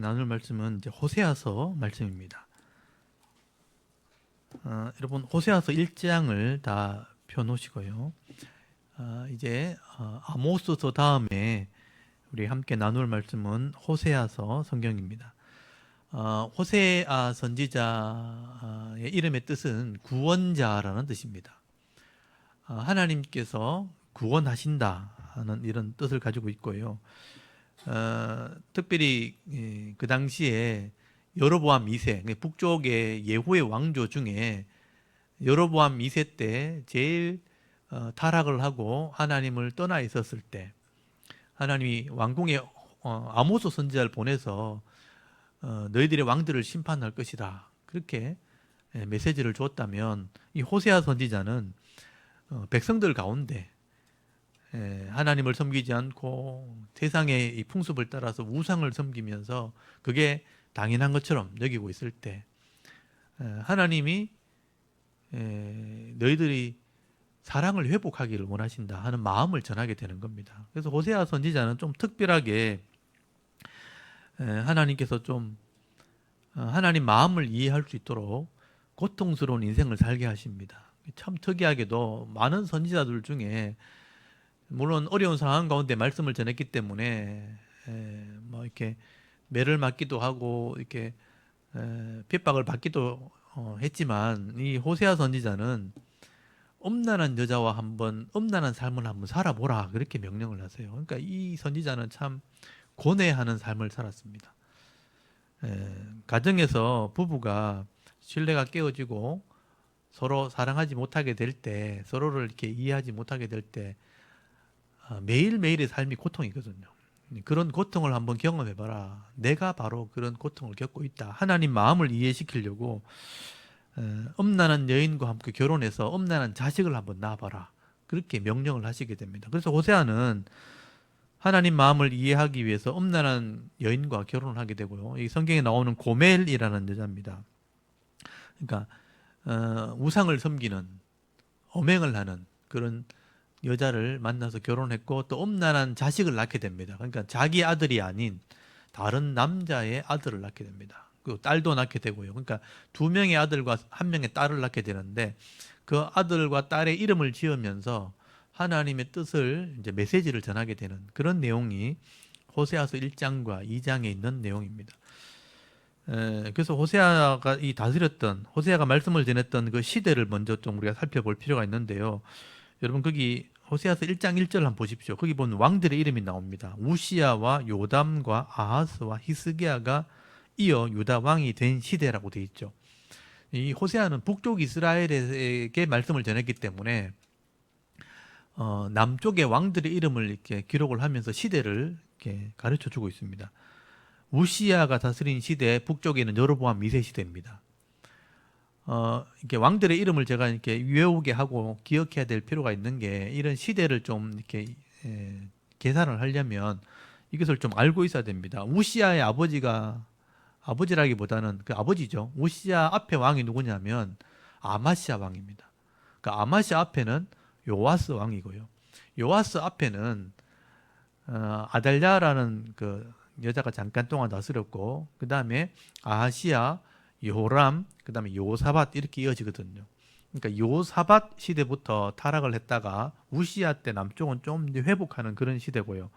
나눌 말씀은 이제 호세아서 말씀입니다. 여러분 호세아서 1장을 다 펴놓으시고요. 이제 아모스서 다음에 우리 함께 나눌 말씀은 호세아서 성경입니다. 호세아 선지자의 이름의 뜻은 구원자라는 뜻입니다. 하나님께서 구원하신다 하는 이런 뜻을 가지고 있고요. 특별히 그 당시에 여로보암 2세, 북쪽의 예후의 왕조 중에 여로보암 2세 때 제일 타락을 하고 하나님을 떠나 있었을 때 하나님이 왕궁에 아모스 선지자를 보내서 너희들의 왕들을 심판할 것이다, 그렇게 메시지를 줬다면, 이 호세아 선지자는 백성들 가운데 하나님을 섬기지 않고 세상의 이 풍습을 따라서 우상을 섬기면서 그게 당연한 것처럼 여기고 있을 때 하나님이 너희들이 사랑을 회복하기를 원하신다 하는 마음을 전하게 되는 겁니다. 그래서 호세아 선지자는 좀 특별하게 하나님께서 좀 하나님 마음을 이해할 수 있도록 고통스러운 인생을 살게 하십니다. 참 특이하게도 많은 선지자들 중에 물론 어려운 상황 가운데 말씀을 전했기 때문에 뭐 이렇게 매를 맞기도 하고 이렇게 핍박을 받기도 했지만, 이 호세아 선지자는 엄난한 여자와 한번 엄난한 삶을 한번 살아보라, 그렇게 명령을 하세요. 그러니까 이 선지자는 참 고뇌하는 삶을 살았습니다. 가정에서 부부가 신뢰가 깨어지고 서로 사랑하지 못하게 될 때, 서로를 이렇게 이해하지 못하게 될 때 매일매일의 삶이 고통이거든요. 그런 고통을 한번 경험해봐라. 내가 바로 그런 고통을 겪고 있다. 하나님 마음을 이해시키려고 엄난한 여인과 함께 결혼해서 엄난한 자식을 한번 낳아봐라, 그렇게 명령을 하시게 됩니다. 그래서 호세아는 하나님 마음을 이해하기 위해서 엄난한 여인과 결혼을 하게 되고요. 이 성경에 나오는 고멜이라는 여자입니다. 그러니까 우상을 섬기는, 엄행을 하는 그런 여자를 만나서 결혼했고, 또 엄난한 자식을 낳게 됩니다. 그러니까 자기 아들이 아닌 다른 남자의 아들을 낳게 됩니다. 그 딸도 낳게 되고요. 그러니까 두 명의 아들과 한 명의 딸을 낳게 되는데, 그 아들과 딸의 이름을 지으면서 하나님의 뜻을, 이제 메시지를 전하게 되는 그런 내용이 호세아서 1장과 2장에 있는 내용입니다. 그래서 호세아가 호세아가 말씀을 전했던 그 시대를 먼저 좀 우리가 살펴볼 필요가 있는데요. 여러분 거기 호세아서 1장 1절 한번 보십시오. 거기 보면 왕들의 이름이 나옵니다. 우시야와 요담과 아하스와 히스기야가 이어 유다 왕이 된 시대라고 되어 있죠. 이 호세아는 북쪽 이스라엘에게 말씀을 전했기 때문에 남쪽의 왕들의 이름을 이렇게 기록을 하면서 시대를 이렇게 가르쳐 주고 있습니다. 우시야가 다스린 시대, 북쪽에는 여로보암 2세 시대입니다. 이렇게 왕들의 이름을 제가 이렇게 외우게 하고 기억해야 될 필요가 있는 게, 이런 시대를 좀 이렇게 계산을 하려면 이것을 좀 알고 있어야 됩니다. 우시야의 아버지라기보다는 그 아버지죠. 우시야 앞에 왕이 누구냐면 아마시아 왕입니다. 그 아마시아 앞에는 요아스 왕이고요. 요아스 앞에는 아달랴라는 그 여자가 잠깐 동안 다스렸고, 그 다음에 아하시야, 요람, 그 다음에 요사밧, 이렇게 이어지거든요. 그러니까 요사밧 시대부터 타락을 했다가 우시야 때 남쪽은 좀 회복하는 그런 시대고요.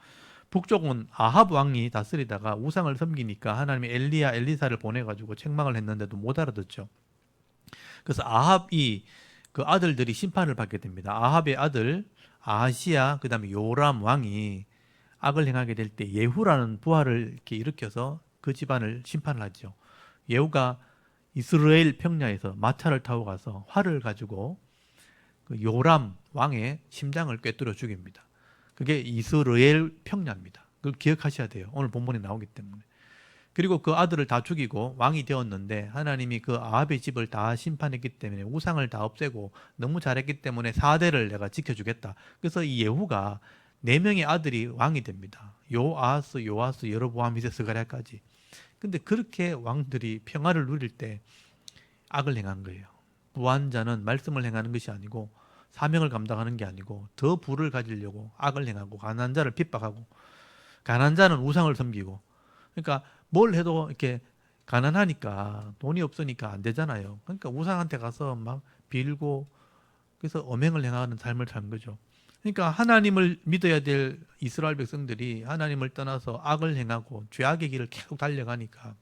북쪽은 아합 왕이 다스리다가 우상을 섬기니까 하나님이 엘리야, 엘리사를 보내가지고 책망을 했는데도 못 알아듣죠. 그래서 아합이 그 아들들이 심판을 받게 됩니다. 아합의 아들 아하시야, 그 다음에 요람 왕이 악을 행하게 될 때 예후라는 부하를 이렇게 일으켜서 그 집안을 심판을 하죠. 예후가 이스라엘 평야에서 마차를 타고 가서 활을 가지고 그 요람 왕의 심장을 꿰뚫어 죽입니다. 그게 이스라엘 평야입니다. 그걸 기억하셔야 돼요. 오늘 본문에 나오기 때문에. 그리고 그 아들을 다 죽이고 왕이 되었는데, 하나님이 그 아합의 집을 다 심판했기 때문에, 우상을 다 없애고 너무 잘했기 때문에 4대를 내가 지켜주겠다. 그래서 이 예후가 4명의 아들이 왕이 됩니다. 요아스, 여로보암, 이세, 스가랴까지. 근데 그렇게 왕들이 평화를 누릴 때 악을 행한 거예요. 부한 자는 말씀을 행하는 것이 아니고, 사명을 감당하는 게 아니고 더 부를 가지려고 악을 행하고, 가난한 자를 핍박하고, 가난한 자는 우상을 섬기고. 그러니까 뭘 해도 이렇게 가난하니까 돈이 없으니까 안 되잖아요. 그러니까 우상한테 가서 막 빌고 그래서 엄행을 행하는 삶을 사는 거죠. 그러니까 하나님을 믿어야 될 이스라엘 백성들이 하나님을 떠나서 악을 행하고 죄악의 길을 계속 달려가니까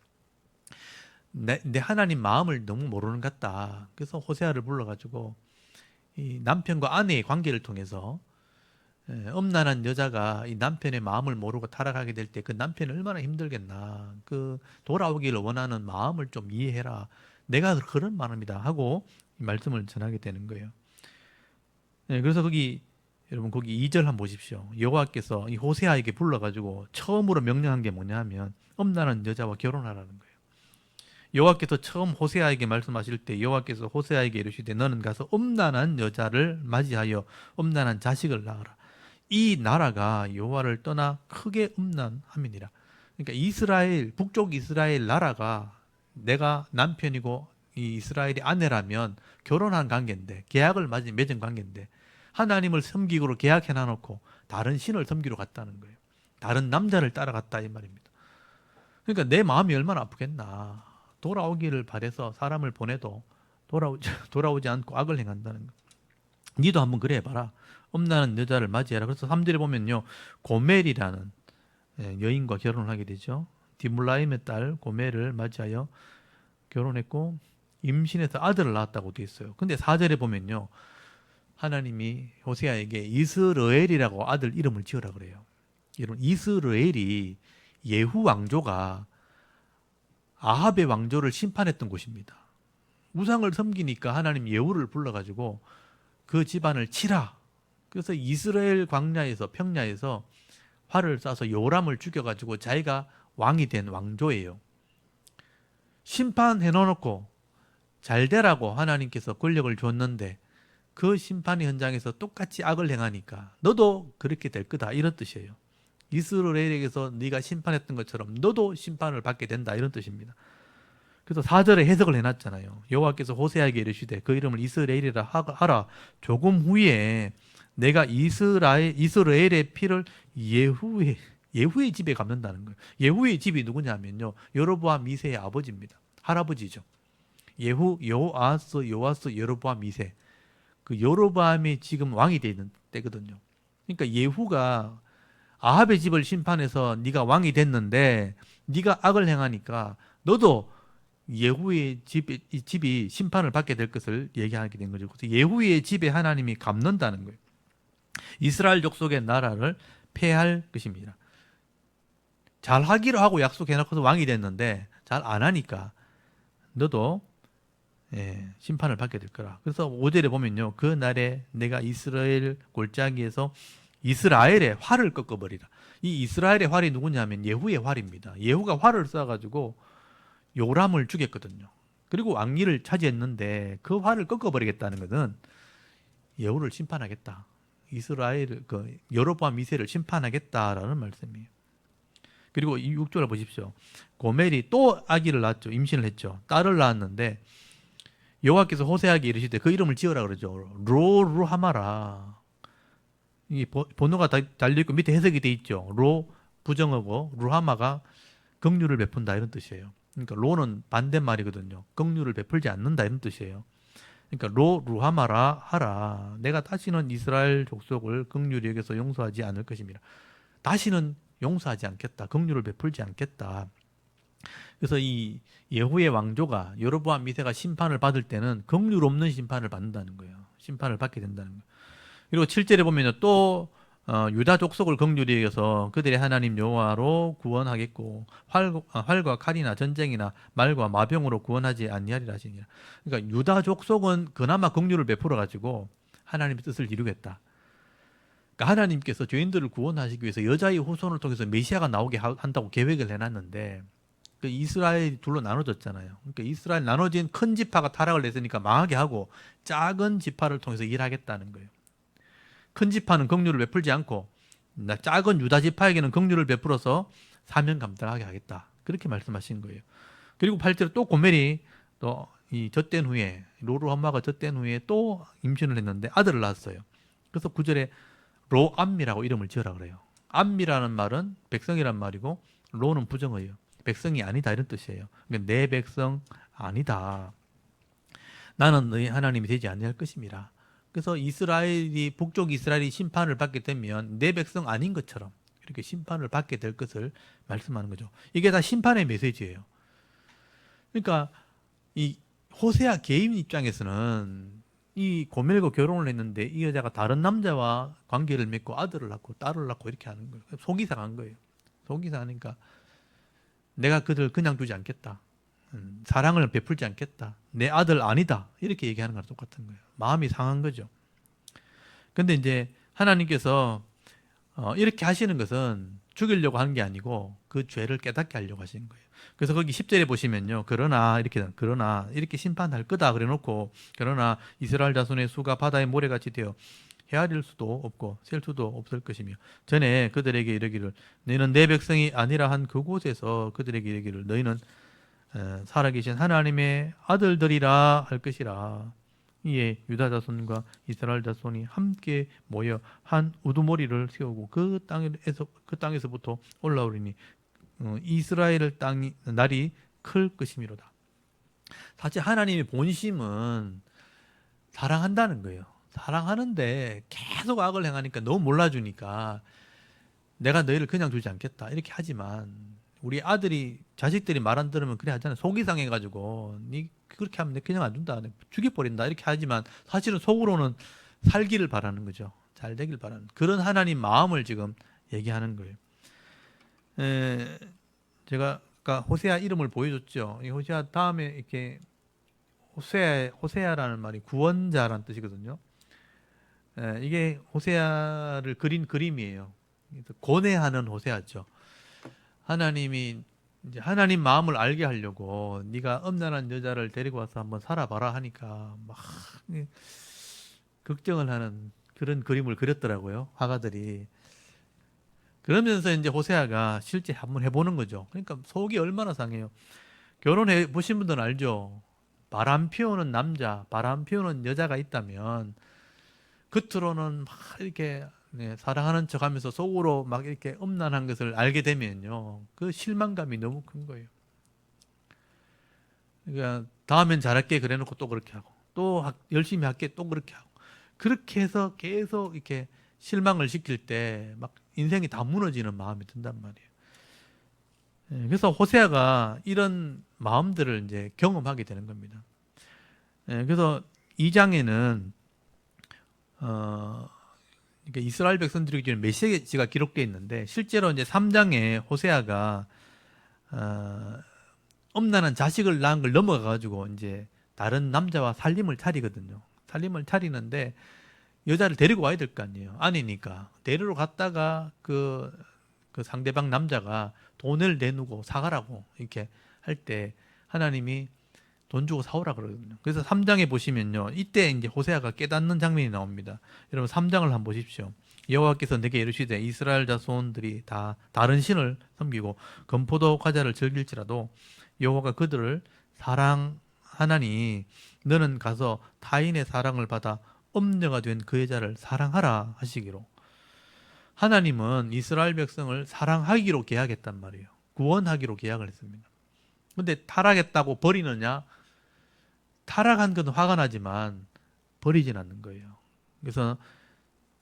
내 하나님 마음을 너무 모르는 것 같다. 그래서 호세아를 불러가지고 이 남편과 아내의 관계를 통해서 엄란한 여자가 이 남편의 마음을 모르고 타락하게 될 때 그 남편이 얼마나 힘들겠나. 그 돌아오기를 원하는 마음을 좀 이해해라. 내가 그런 마음이다 하고 이 말씀을 전하게 되는 거예요. 그래서 여러분 거기 2절 한번 보십시오. 여호와께서 이 호세아에게 불러가지고 처음으로 명령한 게 뭐냐 하면 엄란한 여자와 결혼하라는 거예요. 여호와께서 처음 호세아에게 말씀하실 때 여호와께서 호세아에게 이르시되 너는 가서 엄란한 여자를 맞이하여 엄란한 자식을 낳아라. 이 나라가 여호와를 떠나 크게 음란함이니라. 그러니까 이스라엘 북쪽 이스라엘 나라가 내가 남편이고 이 이스라엘이 아내라면 결혼한 관계인데 계약을 맺은 관계인데 하나님을 섬기기로 계약해 놔놓고 다른 신을 섬기러 갔다는 거예요. 다른 남자를 따라갔다 이 말입니다. 그러니까 내 마음이 얼마나 아프겠나. 돌아오기를 바래서 사람을 보내도 돌아오지 않고 악을 행한다는 거. 니도 한번 그래 봐라. 엄란한 여자를 맞이해라. 그래서 3절에 보면요. 고멜이라는 여인과 결혼을 하게 되죠. 디물라임의 딸 고멜을 맞이하여 결혼했고 임신해서 아들을 낳았다고 되어 있어요. 근데 4절에 보면요. 하나님이 호세아에게 이스라엘이라고 아들 이름을 지으라 그래요. 이런 이스라엘이 예후 왕조가 아합의 왕조를 심판했던 곳입니다. 우상을 섬기니까 하나님 예후를 불러가지고 그 집안을 치라. 그래서 이스라엘 광야에서 평야에서 활을 쏴서 요람을 죽여가지고 자기가 왕이 된 왕조예요. 심판해 놓고 잘 되라고 하나님께서 권력을 줬는데 그 심판의 현장에서 똑같이 악을 행하니까 너도 그렇게 될 거다 이런 뜻이에요. 이스라엘에게서 네가 심판했던 것처럼 너도 심판을 받게 된다 이런 뜻입니다. 그래서 4절에 해석을 해놨잖아요. 여호와께서 호세아에게 이르시되 그 이름을 이스라엘이라 하라. 조금 후에 내가 이스라엘의 피를 예후의 집에 갚는다는 거예요. 예후의 집이 누구냐면요. 여로보암 2세의 아버지입니다. 할아버지죠. 요아스, 여로보암 2세. 그 여로보암이 지금 왕이 되는 때거든요. 그러니까 예후가 아합의 집을 심판해서 네가 왕이 됐는데 네가 악을 행하니까 너도 예후의 집이 심판을 받게 될 것을 얘기하게 된 거죠. 그래서 예후의 집에 하나님이 갚는다는 거예요. 이스라엘 족속의 나라를 폐할 것입니다. 잘 하기로 하고 약속해놓고서 왕이 됐는데 잘 안 하니까 너도 심판을 받게 될 거라. 그래서 5절에 보면요. 그 날에 내가 이스라엘 골짜기에서 이스라엘의 활을 꺾어버리라. 이 이스라엘의 활이 누구냐면 예후의 활입니다. 예후가 활을 쏴가지고 요람을 죽였거든요. 그리고 왕위를 차지했는데 그 활을 꺾어버리겠다는 것은 예후를 심판하겠다. 이스라엘 여로보암 2세를 심판하겠다라는 말씀이에요. 그리고 이 6절을 보십시오. 고멜이 또 아기를 낳았죠. 임신을 했죠. 딸을 낳았는데 여호와께서 호세아에게 이르시되 그 이름을 지어라 그러죠. 로루하마라. 이 번호가 달려있고 밑에 해석이 돼 있죠. 로 부정어고 루하마가 긍휼을 베푼다 이런 뜻이에요. 그러니까 로는 반대말이거든요. 긍휼을 베풀지 않는다 이런 뜻이에요. 그러니까 루하마라 하라. 내가 다시는 이스라엘 족속을 긍휼히 여겨서 용서하지 않을 것입니다. 다시는 용서하지 않겠다. 긍휼을 베풀지 않겠다. 그래서 이 예후의 왕조가 여로보암 2세가 심판을 받을 때는 긍휼 없는 심판을 받는다는 거예요. 심판을 받게 된다는 거예요. 그리고 7절에 보면 또 유다 족속을 긍휼히 여겨서 그들의 하나님 여호와로 구원하겠고 활과 칼이나 전쟁이나 말과 마병으로 구원하지 아니하리라 하시니라. 그러니까 유다 족속은 그나마 긍휼을 베풀어 가지고 하나님의 뜻을 이루겠다. 그러니까 하나님께서 죄인들을 구원하시기 위해서 여자의 후손을 통해서 메시아가 나오게 한다고 계획을 해놨는데 그 이스라엘이 둘로 나눠졌잖아요. 그러니까 이스라엘 나눠진 큰 지파가 타락을 했으니까 망하게 하고 작은 지파를 통해서 일하겠다는 거예요. 큰 지파는 긍휼을 베풀지 않고 작은 유다 지파에게는 긍휼을 베풀어서 사명 감당하게 하겠다. 그렇게 말씀하신 거예요. 그리고 8절에 또 고멜이 또 이 젖된 후에 로루하마가 젖된 후에 또 임신을 했는데 아들을 낳았어요. 그래서 9절에 로암미라고 이름을 지으라 그래요. 암미라는 말은 백성이란 말이고 로는 부정어예요. 백성이 아니다 이런 뜻이에요. 그러니까 내 백성 아니다. 나는 너희 하나님이 되지 아니할 것임이라. 그래서 북쪽 이스라엘이 심판을 받게 되면 내 백성 아닌 것처럼 이렇게 심판을 받게 될 것을 말씀하는 거죠. 이게 다 심판의 메시지예요. 그러니까 이 호세아 개인 입장에서는 이 고멜과 결혼을 했는데 이 여자가 다른 남자와 관계를 맺고 아들을 낳고 딸을 낳고 이렇게 하는 거예요. 속이 상한 거예요. 속이 상하니까 내가 그들 그냥 두지 않겠다. 사랑을 베풀지 않겠다. 내 아들 아니다. 이렇게 얘기하는 거랑 똑같은 거예요. 마음이 상한 거죠. 근데 이제 하나님께서 이렇게 하시는 것은 죽이려고 하는 게 아니고 그 죄를 깨닫게 하려고 하시는 거예요. 그래서 거기 10절에 보시면요. 그러나 이렇게 심판할 거다 그래 놓고 그러나 이스라엘 자손의 수가 바다의 모래같이 되어 헤아릴 수도 없고 셀 수도 없을 것이며 전에 그들에게 이르기를 너희는 내 백성이 아니라 한 그곳에서 그들에게 이르기를 너희는 살아계신 하나님의 아들들이라 할 것이라. 이에 유다 자손과 이스라엘 자손이 함께 모여 한 우두머리를 세우고 그 땅에서부터 올라오리니 이스라엘 땅이 날이 클 것이미로다. 사실 하나님의 본심은 사랑한다는 거예요. 사랑하는데 계속 악을 행하니까 너무 몰라주니까 내가 너희를 그냥 두지 않겠다 이렇게 하지만 우리 자식들이 말 안 들으면 그래 하잖아요. 속이 상해가지고 니 그렇게 하면 내 그냥 안 준다. 죽여버린다. 이렇게 하지만 사실은 속으로는 살기를 바라는 거죠. 잘 되길 바라는 그런 하나님 마음을 지금 얘기하는 거예요. 제가 아까 호세아 이름을 보여줬죠. 이 호세아 다음에 이렇게 호세아라는 말이 구원자라는 뜻이거든요. 이게 호세아를 그린 그림이에요. 고뇌하는 호세아죠. 하나님이 이제 하나님 마음을 알게 하려고 네가 음란한 여자를 데리고 와서 한번 살아봐라 하니까 막 걱정을 하는 그런 그림을 그렸더라고요. 화가들이. 그러면서 이제 호세아가 실제 한번 해보는 거죠. 그러니까 속이 얼마나 상해요. 결혼해 보신 분들은 알죠. 바람 피우는 남자, 바람 피우는 여자가 있다면 겉으로는 막 이렇게 사랑하는 척하면서 속으로 막 이렇게 음란한 것을 알게 되면요, 그 실망감이 너무 큰 거예요. 그러니까 다음엔 잘할게 그래놓고 또 그렇게 하고 또 열심히 할게 또 그렇게 하고 그렇게 해서 계속 이렇게 실망을 시킬 때 막 인생이 다 무너지는 마음이 든단 말이에요. 그래서 호세아가 이런 마음들을 이제 경험하게 되는 겁니다. 그래서 2장에는 그러니까 이스라엘 백성들에게 주는 메시지가 기록되어 있는데 실제로 이제 3장에 호세아가 엄난한 자식을 낳은 걸 넘어가 가지고 이제 다른 남자와 살림을 차리거든요. 살림을 차리는데 여자를 데리고 와야 될 거 아니에요. 아니니까 데리러 갔다가 그 상대방 남자가 돈을 내누고 사가라고 이렇게 할 때 하나님이 돈 주고 사오라 그러거든요. 그래서 3장에 보시면요. 이때 이제 호세아가 깨닫는 장면이 나옵니다. 여러분 3장을 한번 보십시오. 여호와께서 내게 이르시되 이스라엘 자손들이 다 다른 신을 섬기고 건포도 과자를 즐길지라도 여호와가 그들을 사랑하나니 너는 가서 타인의 사랑을 받아 엄녀가 된 그 여자를 사랑하라 하시기로. 하나님은 이스라엘 백성을 사랑하기로 계약했단 말이에요. 구원하기로 계약을 했습니다. 근데 타락했다고 버리느냐? 타락한 건 화가 나지만 버리진 않는 거예요. 그래서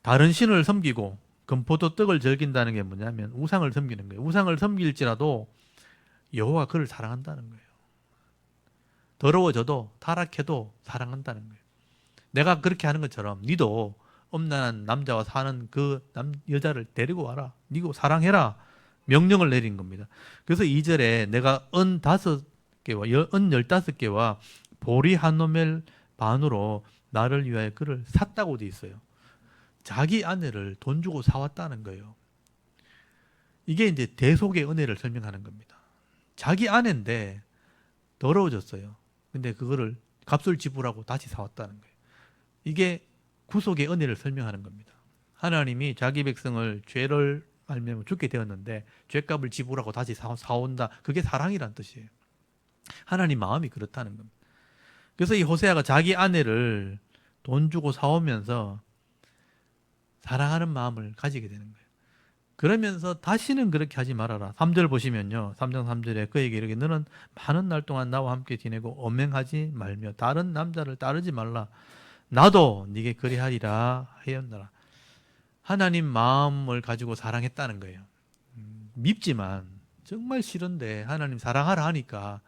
다른 신을 섬기고 금포도 떡을 즐긴다는 게 뭐냐면 우상을 섬기는 거예요. 우상을 섬길지라도 여호와 그를 사랑한다는 거예요. 더러워져도 타락해도 사랑한다는 거예요. 내가 그렇게 하는 것처럼 니도 엄난한 남자와 사는 그 여자를 데리고 와라. 니고 사랑해라. 명령을 내린 겁니다. 그래서 2절에 내가 은 15개와 보리 한 호멜 반으로 나를 위하여 그를 샀다고 돼 있어요. 자기 아내를 돈 주고 사왔다는 거예요. 이게 이제 대속의 은혜를 설명하는 겁니다. 자기 아내인데 더러워졌어요. 근데 그거를 값을 지불하고 다시 사왔다는 거예요. 이게 구속의 은혜를 설명하는 겁니다. 하나님이 자기 백성을 죄를 알면 죽게 되었는데 죄값을 지불하고 다시 사온다. 그게 사랑이란 뜻이에요. 하나님 마음이 그렇다는 겁니다. 그래서 이 호세아가 자기 아내를 돈 주고 사오면서 사랑하는 마음을 가지게 되는 거예요. 그러면서 다시는 그렇게 하지 말아라. 3절 보시면요. 3장 3절에 그에게 이르기를 너는 많은 날 동안 나와 함께 지내고 엄행하지 말며 다른 남자를 따르지 말라. 나도 네게 그리하리라 하였노라. 하나님 마음을 가지고 사랑했다는 거예요. 밉지만 정말 싫은데 하나님 사랑하라 하니까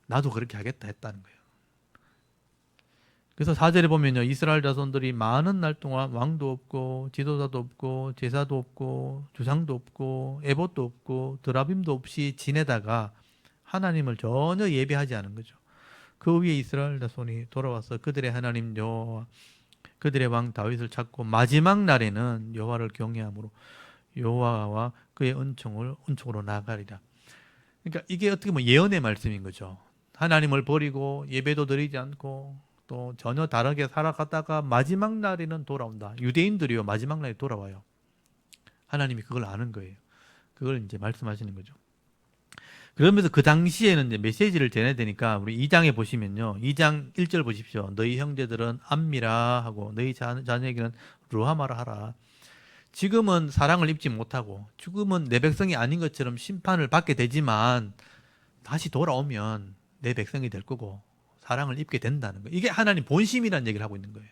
나도 그렇게 하겠다 했다는 거예요. 그래서 4절에 보면요. 이스라엘 자손들이 많은 날 동안 왕도 없고 지도자도 없고 제사도 없고 주상도 없고 에봇도 없고 드라빔도 없이 지내다가 하나님을 전혀 예배하지 않은 거죠. 그 위에 이스라엘 자손이 돌아와서 그들의 하나님 여호와 그들의 왕 다윗을 찾고 마지막 날에는 여호와를 경외함으로 여호와와 그의 은총으로 나아가리라. 그러니까 이게 어떻게 보면 예언의 말씀인 거죠. 하나님을 버리고 예배도 드리지 않고 또 전혀 다르게 살아가다가 마지막 날에는 돌아온다. 유대인들이요 마지막 날에 돌아와요. 하나님이 그걸 아는 거예요. 그걸 이제 말씀하시는 거죠. 그러면서 그 당시에는 이제 메시지를 전해야 되니까 우리 2장에 보시면요. 2장 1절 보십시오. 너희 형제들은 암미라 하고 너희 자녀에게는 루하마라 하라. 지금은 사랑을 입지 못하고 지금은 내 백성이 아닌 것처럼 심판을 받게 되지만 다시 돌아오면 내 백성이 될 거고 사랑을 입게 된다는 거예요. 이게 하나님 본심이라는 얘기를 하고 있는 거예요.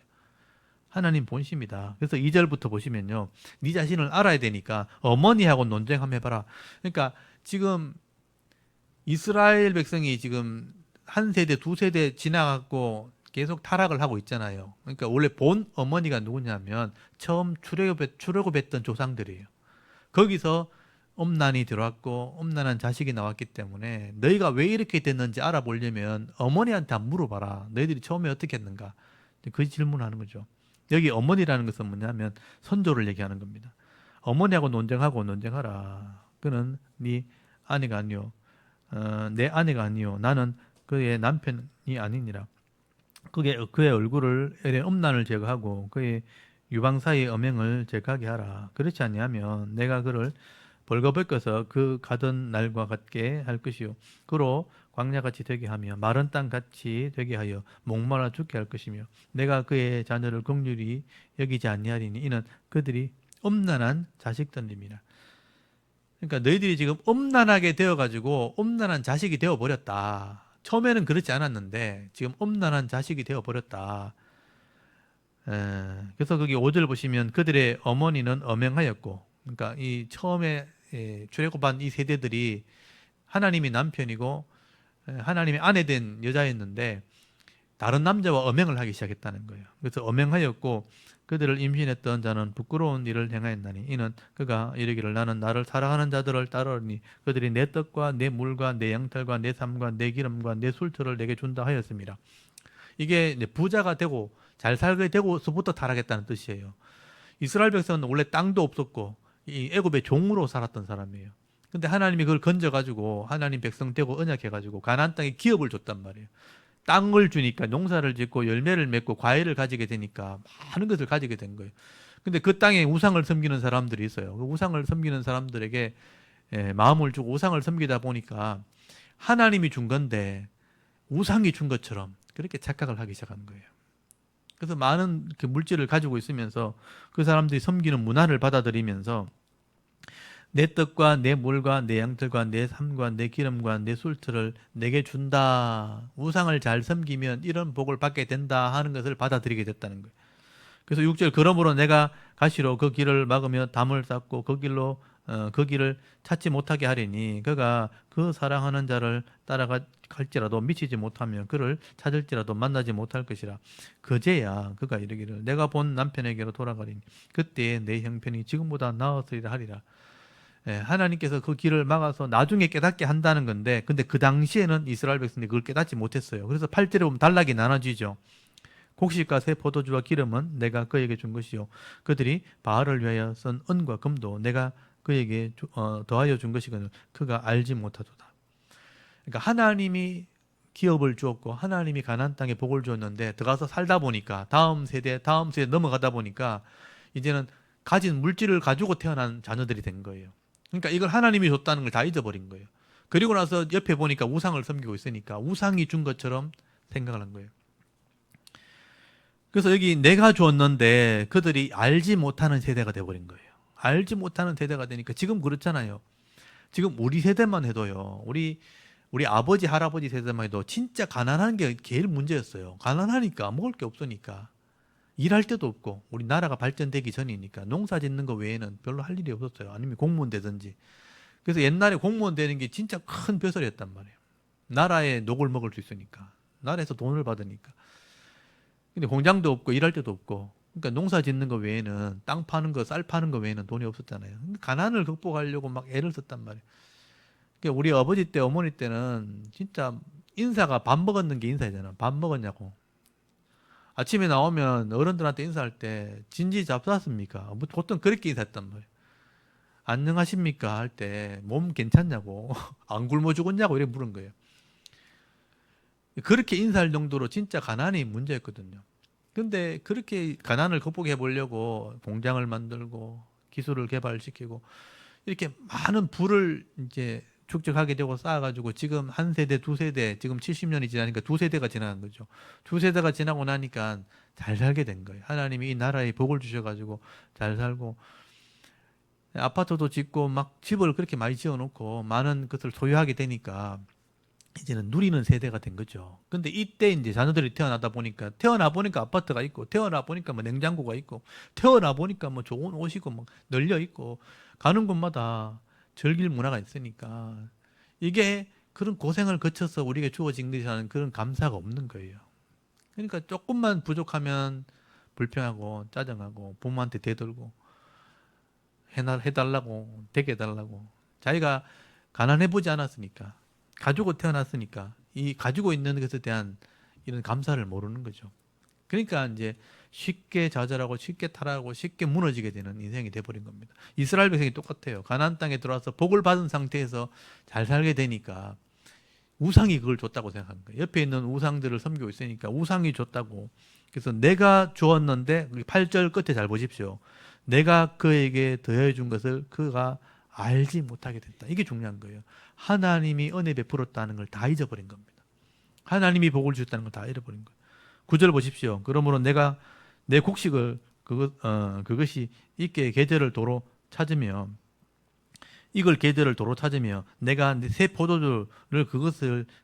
하나님 본심이다. 그래서 2절부터 보시면요. 네 자신을 알아야 되니까 어머니하고 논쟁 한번 해봐라. 그러니까 지금 이스라엘 백성이 지금 한 세대, 두 세대 지나갔고 계속 타락을 하고 있잖아요. 그러니까 원래 본 어머니가 누구냐면 처음 출애굽했던 조상들이에요. 거기서 엄난이 들어왔고 엄난한 자식이 나왔기 때문에 너희가 왜 이렇게 됐는지 알아보려면 어머니한테 한번 물어봐라. 너희들이 처음에 어떻게 했는가? 그 질문을 하는 거죠. 여기 어머니라는 것은 뭐냐면 선조를 얘기하는 겁니다. 어머니하고 논쟁하라. 그는 네 아내가 아니요. 내 아내가 아니요. 나는 그의 남편이 아니니라. 그의 얼굴을 음란을 제거하고 그의 유방 사이의 음행을 제거하게 하라. 그렇지 아니하면 내가 그를 벌거벗겨서 그 가던 날과 같게 할 것이요 그로 광야같이 되게 하며 마른 땅같이 되게 하여 목마라 죽게 할 것이며 내가 그의 자녀를 긍휼히 여기지 아니하리니 이는 그들이 음란한 자식들임이라. 그러니까 너희들이 지금 음란하게 되어가지고 음란한 자식이 되어버렸다. 처음에는 그렇지 않았는데 지금 음란한 자식이 되어버렸다. 그래서 거기 5절 보시면 그들의 어머니는 엄행하였고, 그러니까 이 처음에 출애굽한 이 세대들이 하나님이 남편이고 하나님의 아내 된 여자였는데 다른 남자와 엄행을 하기 시작했다는 거예요. 그래서 엄행하였고 그들을 임신했던 자는 부끄러운 일을 행하였나니 이는 그가 이르기를 나는 나를 사랑하는 자들을 따르니 그들이 내 떡과 내 물과 내 양털과 내 삶과 내 기름과 내 술틀을 내게 준다 하였습니다. 이게 이제 부자가 되고 잘 살게 되고서부터 타락했다는 뜻이에요. 이스라엘 백성은 원래 땅도 없었고 이 애굽의 종으로 살았던 사람이에요. 근데 하나님이 그걸 건져가지고 하나님 백성 되고 언약해가지고 가나안 땅에 기업을 줬단 말이에요. 땅을 주니까 농사를 짓고 열매를 맺고 과일을 가지게 되니까 많은 것을 가지게 된 거예요. 근데 그 땅에 우상을 섬기는 사람들이 있어요. 그 우상을 섬기는 사람들에게 마음을 주고 우상을 섬기다 보니까 하나님이 준 건데 우상이 준 것처럼 그렇게 착각을 하기 시작한 거예요. 그래서 많은 그 물질을 가지고 있으면서 그 사람들이 섬기는 문화를 받아들이면서 내 떡과 내 물과 내 양털과 내 삶과 내 기름과 내 술틀을 내게 준다. 우상을 잘 섬기면 이런 복을 받게 된다 하는 것을 받아들이게 됐다는 거예요. 그래서 6절 그러므로 내가 가시로 그 길을 막으며 담을 쌓고 그 길을 찾지 못하게 하리니 그가 그 사랑하는 자를 따라갈지라도 미치지 못하며 그를 찾을지라도 만나지 못할 것이라. 그제야 그가 이르기를 내가 본 남편에게로 돌아가리니 그때 내 형편이 지금보다 나았으리라 하리라. 하나님께서 그 길을 막아서 나중에 깨닫게 한다는 건데 근데 그 당시에는 이스라엘 백성들이 그걸 깨닫지 못했어요. 그래서 8절에 보면 단락이 나눠지죠. 곡식과 새 포도주와 기름은 내가 그에게 준 것이요 그들이 바알을 위하여 쓴 은과 금도 내가 그에게 더하여 준 것이거늘 그가 알지 못하도다. 그러니까 하나님이 기업을 주었고 하나님이 가나안 땅에 복을 주었는데 들어가서 살다 보니까 다음 세대 넘어가다 보니까 이제는 가진 물질을 가지고 태어난 자녀들이 된 거예요. 그러니까 이걸 하나님이 줬다는 걸 다 잊어버린 거예요. 그리고 나서 옆에 보니까 우상을 섬기고 있으니까 우상이 준 것처럼 생각을 한 거예요. 그래서 여기 내가 주었는데 그들이 알지 못하는 세대가 돼버린 거예요. 알지 못하는 세대가 되니까 지금 그렇잖아요. 지금 우리 세대만 해도요. 우리 아버지 할아버지 세대만 해도 진짜 가난한 게 제일 문제였어요. 가난하니까 먹을 게 없으니까 일할 데도 없고 우리 나라가 발전되기 전이니까 농사 짓는 거 외에는 별로 할 일이 없었어요. 아니면 공무원 되든지. 그래서 옛날에 공무원 되는 게 진짜 큰 벼슬이었단 말이에요. 나라에 녹을 먹을 수 있으니까. 나라에서 돈을 받으니까. 근데 공장도 없고 일할 데도 없고. 그러니까 농사 짓는 거 외에는 땅 파는 거, 쌀 파는 거 외에는 돈이 없었잖아요. 가난을 극복하려고 막 애를 썼단 말이에요. 그러니까 우리 아버지 때, 어머니 때는 진짜 인사가 밥 먹었는 게 인사잖아. 밥 먹었냐고. 아침에 나오면 어른들한테 인사할 때 진지 잡쌌습니까? 보통 그렇게 인사했단 말이에요. 안녕하십니까 할 때 몸 괜찮냐고 안 굶어 죽었냐고 이렇게 물은 거예요. 그렇게 인사할 정도로 진짜 가난이 문제였거든요. 근데 그렇게 가난을 극복해 보려고 공장을 만들고 기술을 개발시키고 이렇게 많은 부를 이제 축적하게 되고 쌓아가지고 지금 한 세대, 두 세대, 지금 70년이 지나니까 두 세대가 지나간 거죠. 두 세대가 지나고 나니까 잘 살게 된 거예요. 하나님이 이 나라에 복을 주셔가지고 잘 살고 아파트도 짓고 막 집을 그렇게 많이 지어놓고 많은 것을 소유하게 되니까 이제는 누리는 세대가 된 거죠. 근데 이때 이제 자녀들이 태어나 보니까 아파트가 있고 태어나 보니까 뭐 냉장고가 있고 태어나 보니까 뭐 좋은 옷이고 막 널려 있고 가는 곳마다 즐길 문화가 있으니까 이게 그런 고생을 거쳐서 우리에게 주어진 것이라는 그런 감사가 없는 거예요. 그러니까 조금만 부족하면 불평하고 짜증하고 부모한테 대들고 해달라고 되게 해달라고 자기가 가난해 보지 않았으니까 가지고 태어났으니까 이 가지고 있는 것에 대한 이런 감사를 모르는 거죠. 그러니까 이제 쉽게 좌절하고 쉽게 타락하고 쉽게 무너지게 되는 인생이 돼버린 겁니다. 이스라엘 백성이 똑같아요. 가나안 땅에 들어와서 복을 받은 상태에서 잘 살게 되니까 우상이 그걸 줬다고 생각하는 거예요. 옆에 있는 우상들을 섬기고 있으니까 우상이 줬다고. 그래서 내가 주었는데 8절 끝에 잘 보십시오. 내가 그에게 더해 준 것을 그가 알지 못하게 됐다. 이게 중요한 거예요. 하나님이 은혜 베풀었다는 걸 다 잊어버린 겁니다. 하나님이 복을 주셨다는 걸 다 잃어버린 거예요. 9절 보십시오. 그러므로 내가 내 곡식을 그것이 있게 계절을 도로 찾으며 이걸 계절을 도로 찾으며 내가 새 포도주를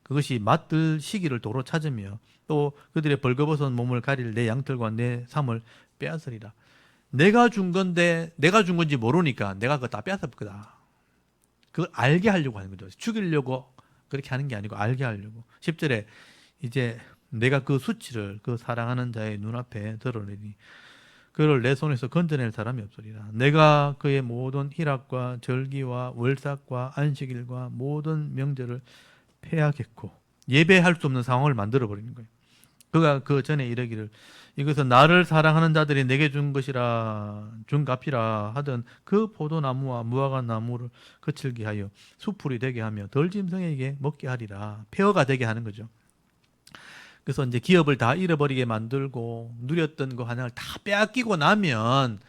그것이 맛들 시기를 도로 찾으며 또 그들의 벌거벗은 몸을 가릴 내 양털과 내 삶을 빼앗으리라. 내가 준 건데 내가 준 건지 모르니까 내가 그거 다 빼앗을 거다. 그걸 알게 하려고 하는 거죠. 죽이려고 그렇게 하는 게 아니고 알게 하려고. 10절에 이제 내가 그 수치를 그 사랑하는 자의 눈앞에 드러내니 그를 내 손에서 건져낼 사람이 없으리라. 내가 그의 모든 희락과 절기와 월삭과 안식일과 모든 명절을 폐하겠고 예배할 수 없는 상황을 만들어 버리는 거예요. 그가 그 전에 이르기를 이것은 나를 사랑하는 자들이 내게 준 것이라 준 값이라 하던 그 포도나무와 무화과 나무를 거칠게 하여 수풀이 되게 하며 덜짐승에게 먹게 하리라. 폐허가 되게 하는 거죠. 그래서 이제 기업을 다 잃어버리게 만들고 누렸던 거 하나를 다 빼앗기고 나면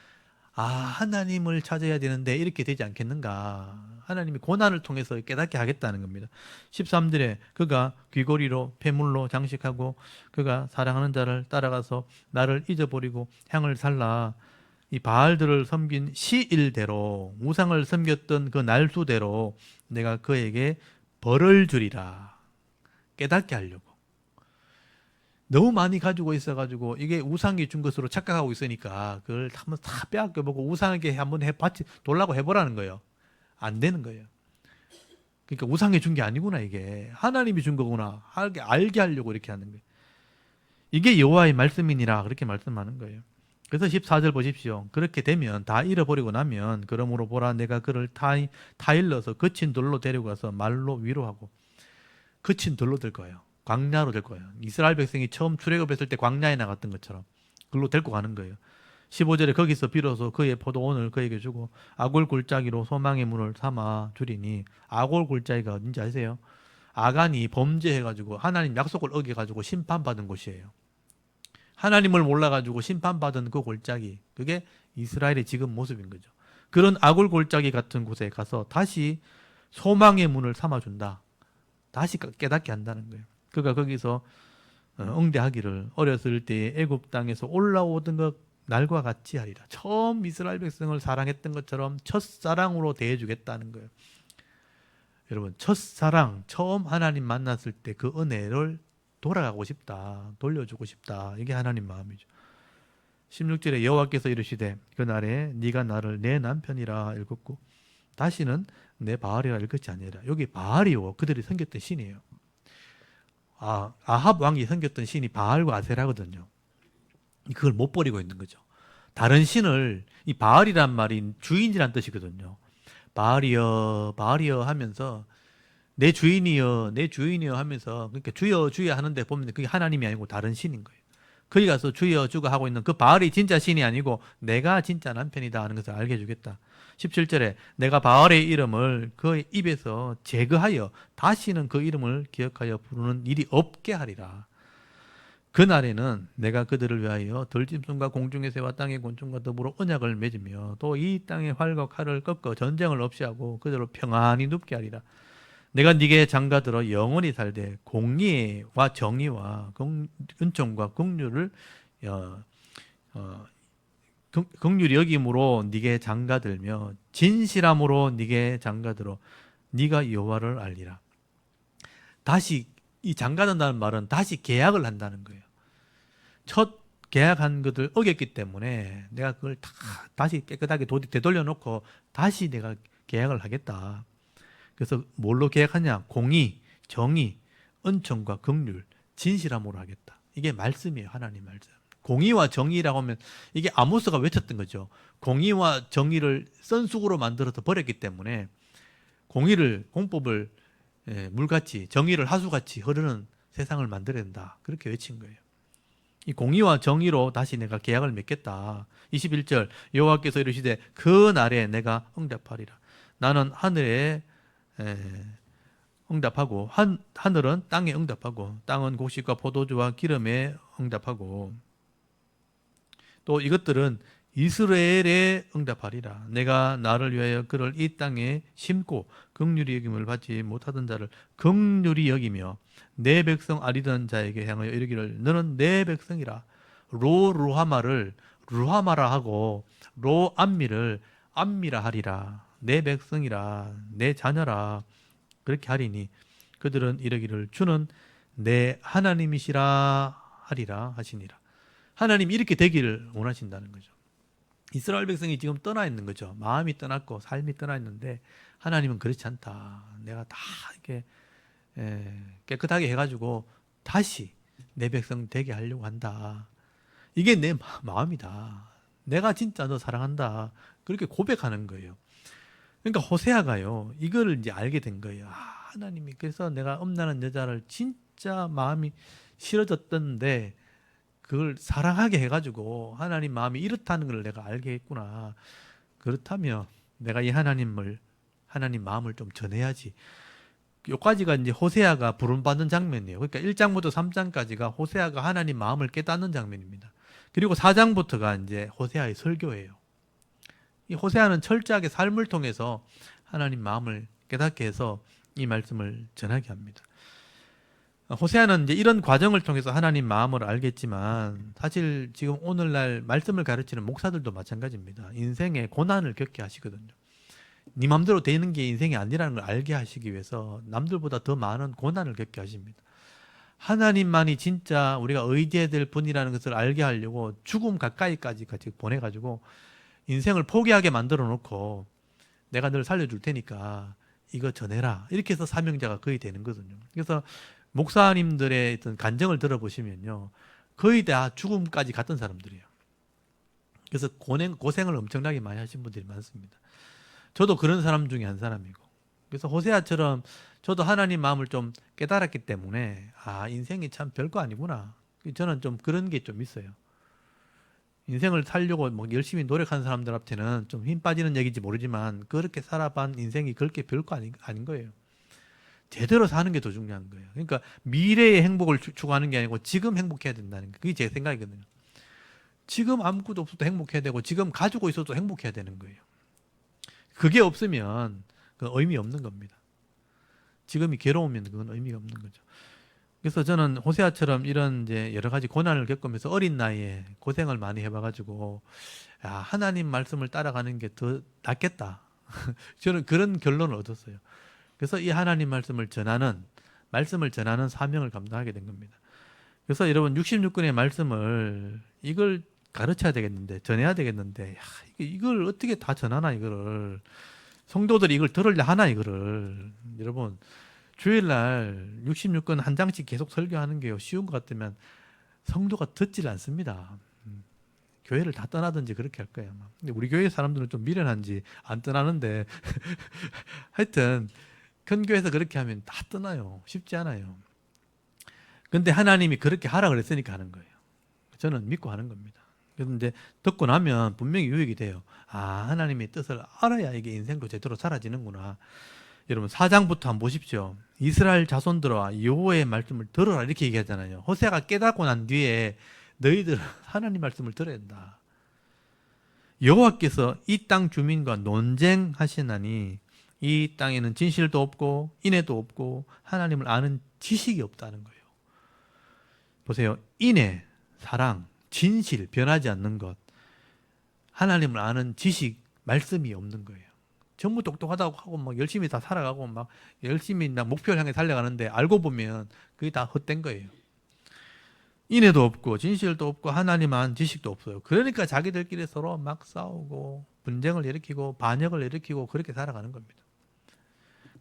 하나님을 찾아야 되는데 이렇게 되지 않겠는가. 하나님이 고난을 통해서 깨닫게 하겠다는 겁니다. 13절에 그가 귀고리로 폐물로 장식하고 그가 사랑하는 자를 따라가서 나를 잊어버리고 향을 살라. 이 바알들을 섬긴 시일대로 우상을 섬겼던 그 날수대로 내가 그에게 벌을 주리라. 깨닫게 하려고. 너무 많이 가지고 있어가지고 이게 우상이 준 것으로 착각하고 있으니까 그걸 한번 다 빼앗겨보고 우상에게 한번 돌라고 해보라는 거예요. 안 되는 거예요. 그러니까 우상이 준 게 아니구나 이게. 하나님이 준 거구나. 알게 하려고 이렇게 하는 거예요. 이게 여호와의 말씀이니라 그렇게 말씀하는 거예요. 그래서 14절 보십시오. 그렇게 되면 다 잃어버리고 나면 그러므로 보라 내가 그를 타일러서 거친 돌로 데려가서 말로 위로하고 거친 돌로 될 거예요. 광야로 될 거예요. 이스라엘 백성이 처음 출애굽했을 때 광야에 나갔던 것처럼 그걸로 데리고 가는 거예요. 15절에 거기서 비로소 그의 포도원을 그에게 주고 아골 골짜기로 소망의 문을 삼아 주리니 아골 골짜기가 어딘지 아세요? 아간이 범죄해가지고 하나님 약속을 어겨가지고 심판받은 곳이에요. 하나님을 몰라가지고 심판받은 그 골짜기 그게 이스라엘의 지금 모습인 거죠. 그런 아골 골짜기 같은 곳에 가서 다시 소망의 문을 삼아준다. 다시 깨닫게 한다는 거예요. 그가 거기서 응대하기를 어렸을 때에 애굽 땅에서 올라오던 것 날과 같이 하리라. 처음 이스라엘 백성을 사랑했던 것처럼 첫사랑으로 대해주겠다는 거예요. 여러분, 첫사랑, 처음 하나님 만났을 때 그 은혜를 돌아가고 싶다, 돌려주고 싶다. 이게 하나님 마음이죠. 16절에 여호와께서 이르시되 그날에 네가 나를 내 남편이라 읽었고 다시는 내 바알이라 읽었지 아니라. 여기 바알이요, 그들이 섬겼던 신이에요. 아합 왕이 섬겼던 신이 바알과 아세라거든요. 그걸 못 버리고 있는 거죠. 다른 신을, 이 바알이란 말이 주인이란 뜻이거든요. 바알이여 바알이여 하면서 내 주인이여 내 주인이여 하면서, 그러니까 주여 주여 하는데 보면 그게 하나님이 아니고 다른 신인 거예요. 거기 가서 주여 주가 하고 있는 그 바알이 진짜 신이 아니고 내가 진짜 남편이다 하는 것을 알게 해주겠다. 17절에 내가 바알의 이름을 그의 입에서 제거하여 다시는 그 이름을 기억하여 부르는 일이 없게 하리라. 그날에는 내가 그들을 위하여 들짐승과 공중의 새와 땅의 곤충과 더불어 언약을 맺으며 또 이 땅의 활과 칼을 꺾어 전쟁을 없이 하고 그대로 평안히 눕게 하리라. 내가 네게 장가들어 영원히 살되 공의와 정의와 은총과 긍휼을 긍휼히 여김으로 네게 장가들며 진실함으로 네게 장가들어 네가 여호와를 알리라. 다시 이 장가든다는 말은 다시 계약을 한다는 거예요. 첫 계약한 것을 어겼기 때문에 내가 그걸 다시 깨끗하게 되돌려 놓고 다시 내가 계약을 하겠다. 그래서 뭘로 계약하냐? 공의, 정의, 은총과 긍휼, 진실함으로 하겠다. 이게 말씀이에요. 하나님 말씀. 공의와 정의라고 하면 이게 아모스가 외쳤던 거죠. 공의와 정의를 선숙으로 만들어서 버렸기 때문에 공의를, 공법을 물같이, 정의를 하수같이 흐르는 세상을 만들어야 된다. 그렇게 외친 거예요. 이 공의와 정의로 다시 내가 계약을 맺겠다. 21절 여호와께서 이르시되 그 날에 내가 응답하리라. 나는 하늘에 응답하고 하늘은 땅에 응답하고 땅은 곡식과 포도주와 기름에 응답하고 또 이것들은 이스라엘에 응답하리라. 내가 나를 위하여 그를 이 땅에 심고 긍휼히 여김을 받지 못하던 자를 긍휼히 여기며 내 백성 아리던 자에게 향하여 이르기를 너는 내 백성이라. 루하마를 루하마라 하고 암미를 암미라 하리라. 내 백성이라 내 자녀라 그렇게 하리니 그들은 이르기를 주는 내 하나님이시라 하리라 하시니라. 하나님이 이렇게 되기를 원하신다는 거죠. 이스라엘 백성이 지금 떠나 있는 거죠. 마음이 떠났고 삶이 떠나 있는데 하나님은 그렇지 않다. 내가 다 이렇게 깨끗하게 해가지고 다시 내 백성 되게 하려고 한다. 이게 내 마음이다. 내가 진짜 너 사랑한다. 그렇게 고백하는 거예요. 그러니까 호세아가요, 이거를 이제 알게 된 거예요. 하나님이 그래서 내가 음란한 여자를 진짜 마음이 싫어졌던데 그걸 사랑하게 해가지고 하나님 마음이 이렇다는 걸 내가 알게 했구나. 그렇다면 내가 이 하나님 마음을 좀 전해야지. 여기까지가 이제 호세아가 부름받는 장면이에요. 그러니까 1장부터 3장까지가 호세아가 하나님 마음을 깨닫는 장면입니다. 그리고 4장부터가 이제 호세아의 설교예요. 이 호세아는 철저하게 삶을 통해서 하나님 마음을 깨닫게 해서 이 말씀을 전하게 합니다. 호세아는 이제 이런 과정을 통해서 하나님 마음을 알겠지만 사실 지금 오늘날 말씀을 가르치는 목사들도 마찬가지입니다. 인생에 고난을 겪게 하시거든요. 네 맘대로 되는 게 인생이 아니라는 걸 알게 하시기 위해서 남들보다 더 많은 고난을 겪게 하십니다. 하나님만이 진짜 우리가 의지해야 될 분이라는 것을 알게 하려고 죽음 가까이까지 같이 보내가지고 인생을 포기하게 만들어 놓고 내가 널 살려줄 테니까 이거 전해라. 이렇게 해서 사명자가 거의 되는 거거든요. 그래서 목사님들의 어떤 간증을 들어보시면요. 거의 다 죽음까지 갔던 사람들이에요. 그래서 고생을 엄청나게 많이 하신 분들이 많습니다. 저도 그런 사람 중에 한 사람이고. 그래서 호세아처럼 저도 하나님 마음을 좀 깨달았기 때문에 인생이 참 별거 아니구나. 저는 좀 그런 게 좀 있어요. 인생을 살려고 뭐 열심히 노력하는 사람들한테는 좀 힘 빠지는 얘기인지 모르지만 그렇게 살아본 인생이 그렇게 별거 아닌 거예요. 제대로 사는 게 더 중요한 거예요. 그러니까 미래의 행복을 추구하는 게 아니고 지금 행복해야 된다는 게 그게 제 생각이거든요. 지금 아무것도 없어도 행복해야 되고 지금 가지고 있어도 행복해야 되는 거예요. 그게 없으면 그건 의미 없는 겁니다. 지금이 괴로우면 그건 의미가 없는 거죠. 그래서 저는 호세아처럼 이런 이제 여러 가지 고난을 겪으면서 어린 나이에 고생을 많이 해봐가지고, 야, 하나님 말씀을 따라가는 게 더 낫겠다. 저는 그런 결론을 얻었어요. 그래서 이 하나님 말씀을 전하는 사명을 감당하게 된 겁니다. 그래서 여러분 66권의 말씀을 이걸 가르쳐야 되겠는데, 전해야 되겠는데, 야, 이걸 어떻게 다 전하나 이거를. 성도들이 이걸 들으려 하나 이거를. 여러분 주일날 66권 한 장씩 계속 설교하는 게 쉬운 것 같으면 성도가 듣질 않습니다. 교회를 다 떠나든지 그렇게 할 거예요. 근데 우리 교회 사람들은 좀 미련한지 안 떠나는데 하여튼 큰 교회에서 그렇게 하면 다 떠나요. 쉽지 않아요. 근데 하나님이 그렇게 하라 그랬으니까 하는 거예요. 저는 믿고 하는 겁니다. 그런데 듣고 나면 분명히 유익이 돼요. 아, 하나님의 뜻을 알아야 이게 인생도 제대로 살아지는구나. 여러분 4장부터 한번 보십시오. 이스라엘 자손들아 여호와의 말씀을 들어라 이렇게 얘기하잖아요. 호세아가 깨닫고 난 뒤에 너희들 하나님 말씀을 들어야 된다. 여호와께서 이 땅 주민과 논쟁하시나니 이 땅에는 진실도 없고 인애도 없고 하나님을 아는 지식이 없다는 거예요. 보세요. 인애, 사랑, 진실, 변하지 않는 것, 하나님을 아는 지식, 말씀이 없는 거예요. 전부 똑똑하다고 하고 막 열심히 다 살아가고 막 열심히 목표를 향해 달려가는데 알고 보면 그게 다 헛된 거예요. 인애도 없고 진실도 없고 하나님 아는 지식도 없어요. 그러니까 자기들끼리 서로 막 싸우고 분쟁을 일으키고 반역을 일으키고 그렇게 살아가는 겁니다.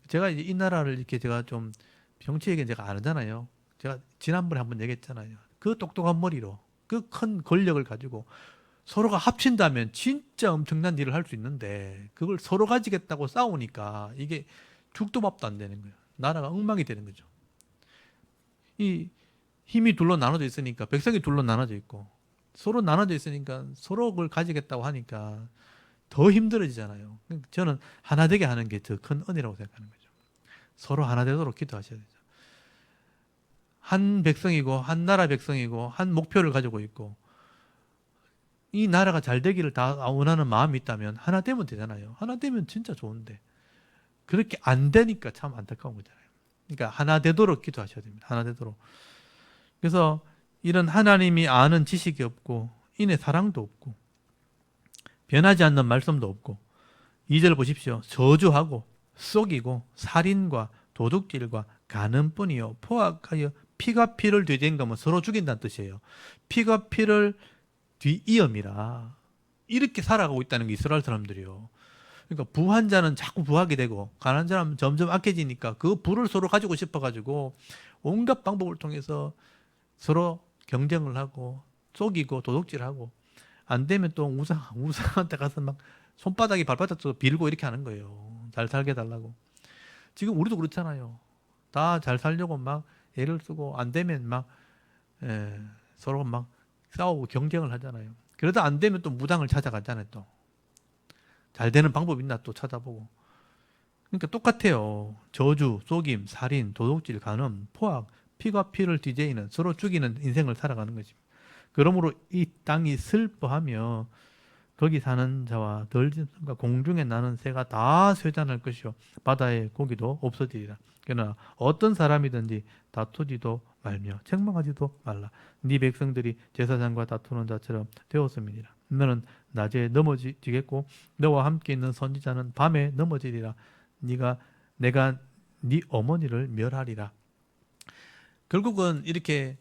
제가 이제 이 나라를 이렇게 제가 좀 정치에게 제가 아잖아요. 제가 지난번에 한번 얘기했잖아요. 그 똑똑한 머리로 그 큰 권력을 가지고 서로가 합친다면 진짜 엄청난 일을 할 수 있는데 그걸 서로 가지겠다고 싸우니까 이게 죽도 밥도 안 되는 거예요. 나라가 엉망이 되는 거죠. 이 힘이 둘로 나눠져 있으니까 백성이 둘로 나눠져 있고 서로 나눠져 있으니까 서로 그걸 가지겠다고 하니까 더 힘들어지잖아요. 저는 하나 되게 하는 게 더 큰 은혜라고 생각하는 거죠. 서로 하나 되도록 기도하셔야 되죠. 한 백성이고 한 나라 백성이고 한 목표를 가지고 있고 이 나라가 잘 되기를 다 원하는 마음이 있다면 하나 되면 되잖아요. 하나 되면 진짜 좋은데 그렇게 안 되니까 참 안타까운 거잖아요. 그러니까 하나 되도록 기도하셔야 됩니다. 하나 되도록. 그래서 이런 하나님이 아는 지식이 없고 인의 사랑도 없고 변하지 않는 말씀도 없고 2절 보십시오. 저주하고 속이고 살인과 도둑질과 간음뿐이요 포악하여 피가 피를 뒤진 거면 서로 죽인다는 뜻이에요. 피가 피를 뒤이음이라 이렇게 살아가고 있다는 게 이스라엘 사람들이요. 그러니까 부한 자는 자꾸 부하게 되고 가난한 사람은 점점 악해지니까 그 부를 서로 가지고 싶어가지고 온갖 방법을 통해서 서로 경쟁을 하고 속이고 도둑질하고 안 되면 또 우상한테 가서 막 손바닥이 발바닥도 빌고 이렇게 하는 거예요. 잘 살게 달라고. 지금 우리도 그렇잖아요. 다 잘 살려고 막 애를 쓰고 안 되면 막 서로 막 싸우고 경쟁을 하잖아요. 그러다 안 되면 또 무당을 찾아가잖아요. 또 잘 되는 방법 있나 또 찾아보고. 그러니까 똑같아요. 저주, 속임, 살인, 도둑질, 간음, 포악, 피가 피를 뒤재이는 서로 죽이는 인생을 살아가는 거지. 그러므로 이 땅이 슬퍼하며 거기 사는 자와 덜진과 공중에 나는 새가 다 쇠잔할 것이요 바다의 고기도 없어지리라. 그러나 어떤 사람이든지 다투지도 말며 책망하지도 말라. 네 백성들이 제사장과 다투는 자처럼 되었음이니라. 너는 낮에 넘어지겠고 너와 함께 있는 선지자는 밤에 넘어지리라. 내가 네 어머니를 멸하리라. 결국은 이렇게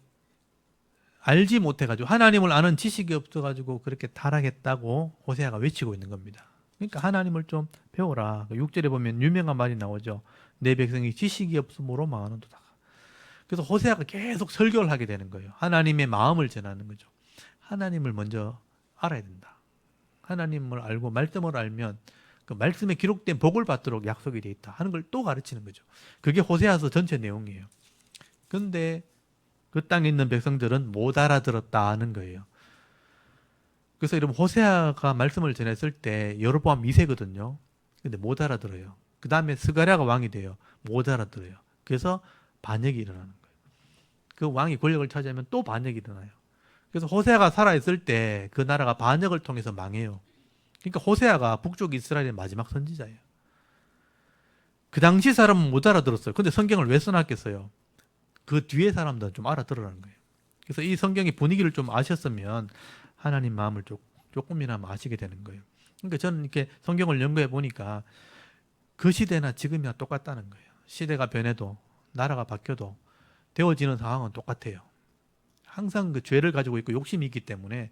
알지 못해가지고 하나님을 아는 지식이 없어가지고 그렇게 타락했다고 호세아가 외치고 있는 겁니다. 그러니까 하나님을 좀 배워라. 6절에 보면 유명한 말이 나오죠. 내 백성이 지식이 없으므로 망하는도다. 그래서 호세아가 계속 설교를 하게 되는 거예요. 하나님의 마음을 전하는 거죠. 하나님을 먼저 알아야 된다. 하나님을 알고 말씀을 알면 그 말씀에 기록된 복을 받도록 약속이 되어 있다 하는 걸 또 가르치는 거죠. 그게 호세아서 전체 내용이에요. 그런데 그 땅에 있는 백성들은 못 알아들었다는 거예요. 그래서 여러분 호세아가 말씀을 전했을 때 여로보암 2세거든요. 근데 못 알아들어요. 그 다음에 스가랴가 왕이 돼요. 못 알아들어요. 그래서 반역이 일어나는 거예요. 그 왕이 권력을 차지하면 또 반역이 일어나요. 그래서 호세아가 살아있을 때 그 나라가 반역을 통해서 망해요. 그러니까 호세아가 북쪽 이스라엘의 마지막 선지자예요. 그 당시 사람은 못 알아들었어요. 근데 성경을 왜 써놨겠어요? 그 뒤에 사람들은 좀 알아들으라는 거예요. 그래서 이 성경의 분위기를 좀 아셨으면 하나님 마음을 조금이나마 아시게 되는 거예요. 그러니까 저는 이렇게 성경을 연구해 보니까 그 시대나 지금이나 똑같다는 거예요. 시대가 변해도 나라가 바뀌어도 되어지는 상황은 똑같아요. 항상 그 죄를 가지고 있고 욕심이 있기 때문에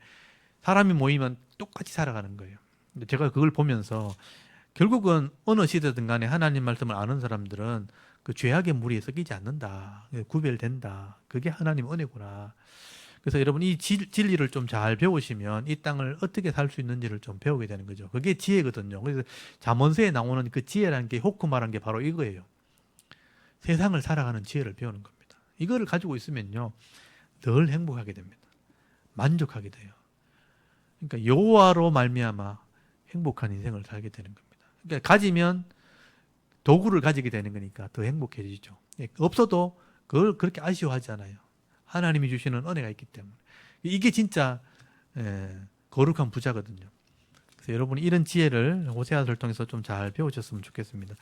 사람이 모이면 똑같이 살아가는 거예요. 근데 제가 그걸 보면서 결국은 어느 시대든 간에 하나님 말씀을 아는 사람들은 그 죄악의 무리에 섞이지 않는다. 구별된다. 그게 하나님 은혜구나. 그래서 여러분 이 진리를 좀 잘 배우시면 이 땅을 어떻게 살 수 있는지를 좀 배우게 되는 거죠. 그게 지혜거든요. 그래서 잠언서에 나오는 그 지혜라는 게 호크마라는 게 바로 이거예요. 세상을 살아가는 지혜를 배우는 겁니다. 이거를 가지고 있으면요. 늘 행복하게 됩니다. 만족하게 돼요. 그러니까 여호와로 말미암아 행복한 인생을 살게 되는 겁니다. 그러니까 가지면 도구를 가지게 되는 거니까 더 행복해지죠. 없어도 그걸 그렇게 아쉬워하지 않아요. 하나님이 주시는 은혜가 있기 때문에. 이게 진짜 거룩한 부자거든요. 그래서 여러분이 이런 지혜를 호세아서를 통해서 좀 잘 배우셨으면 좋겠습니다.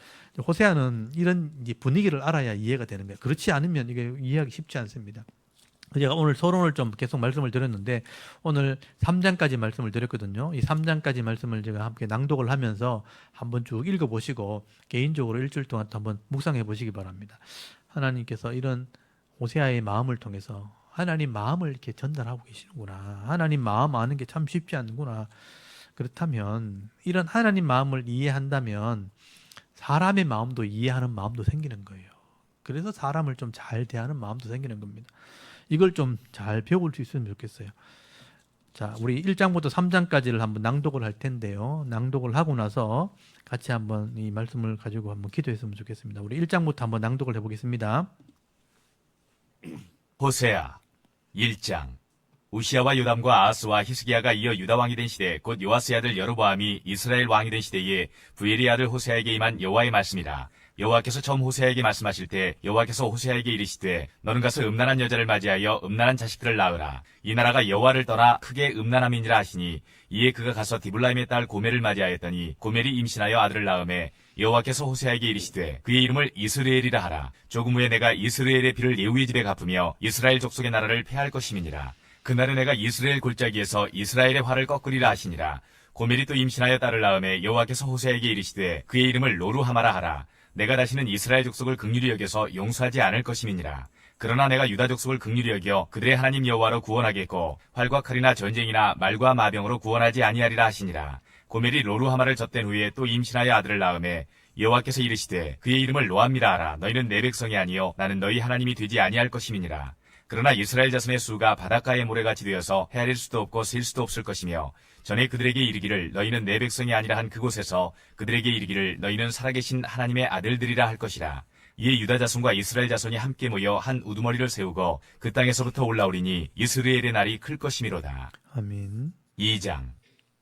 호세아는 이런 분위기를 알아야 이해가 되는 거예요. 그렇지 않으면 이게 이해하기 쉽지 않습니다. 제가 오늘 서론을 좀 계속 말씀을 드렸는데 오늘 3장까지 말씀을 드렸거든요. 이 3장까지 말씀을 제가 함께 낭독을 하면서 한번 쭉 읽어보시고 개인적으로 일주일 동안 한번 묵상해 보시기 바랍니다. 하나님께서 이런 호세아의 마음을 통해서 하나님 마음을 이렇게 전달하고 계시는구나. 하나님 마음 아는 게 참 쉽지 않구나. 그렇다면 이런 하나님 마음을 이해한다면 사람의 마음도 이해하는 마음도 생기는 거예요. 그래서 사람을 좀 잘 대하는 마음도 생기는 겁니다. 이걸 좀 잘 배울 수 있으면 좋겠어요. 자, 우리 1장부터 3장까지를 한번 낭독을 할 텐데요. 낭독을 하고 나서 같이 한번 이 말씀을 가지고 한번 기도했으면 좋겠습니다. 우리 1장부터 한번 낭독을 해보겠습니다. 호세아 1장. 우시아와 요담과 아하스와 히스기야가 이어 유다 왕이 된 시대 곧 요아스의 아들 여로보암이 이스라엘 왕이 된 시대에 부엘의 아들 호세아에게 임한 여호와의 말씀이라. 여호와께서 처음 호세아에게 말씀하실 때 여호와께서 호세아에게 이르시되 너는 가서 음란한 여자를 맞이하여 음란한 자식들을 낳으라. 이 나라가 여호와를 떠나 크게 음란함이니라 하시니 이에 그가 가서 디블라임의 딸 고멜을 맞이하였더니 고멜이 임신하여 아들을 낳음에 여호와께서 호세아에게 이르시되 그의 이름을 이스라엘이라 하라. 조금 후에 내가 이스라엘의 피를 예후의 집에 갚으며 이스라엘 족속의 나라를 패할 것임이니라. 그날에 내가 이스라엘 골짜기에서 이스라엘의 활을 꺾으리라 하시니라. 고멜이 또 임신하여 딸을 낳음에 여호와께서 호세아에게 이르시되 그의 이름을 로루하마라 하라. 내가 다시는 이스라엘 족속을 긍휼히 여겨서 용서하지 않을 것임이니라. 그러나 내가 유다 족속을 긍휼히 여겨 그들의 하나님 여호와로 구원하겠고 활과 칼이나 전쟁이나 말과 마병으로 구원하지 아니하리라 하시니라. 고멜이 로루하마를 젖된 후에 또 임신하여 아들을 낳음에 여호와께서 이르시되 그의 이름을 로암미라 하라. 너희는 내 백성이 아니요 나는 너희 하나님이 되지 아니할 것임이니라. 그러나 이스라엘 자손의 수가 바닷가의 모래같이 되어서 헤아릴 수도 없고 셀 수도 없을 것이며 전에 그들에게 이르기를 너희는 내 백성이 아니라 한 그곳에서 그들에게 이르기를 너희는 살아계신 하나님의 아들들이라 할 것이라. 이에 유다 자손과 이스라엘 자손이 함께 모여 한 우두머리를 세우고 그 땅에서부터 올라오리니 이스라엘의 날이 클 것이미로다. 아멘. 2장.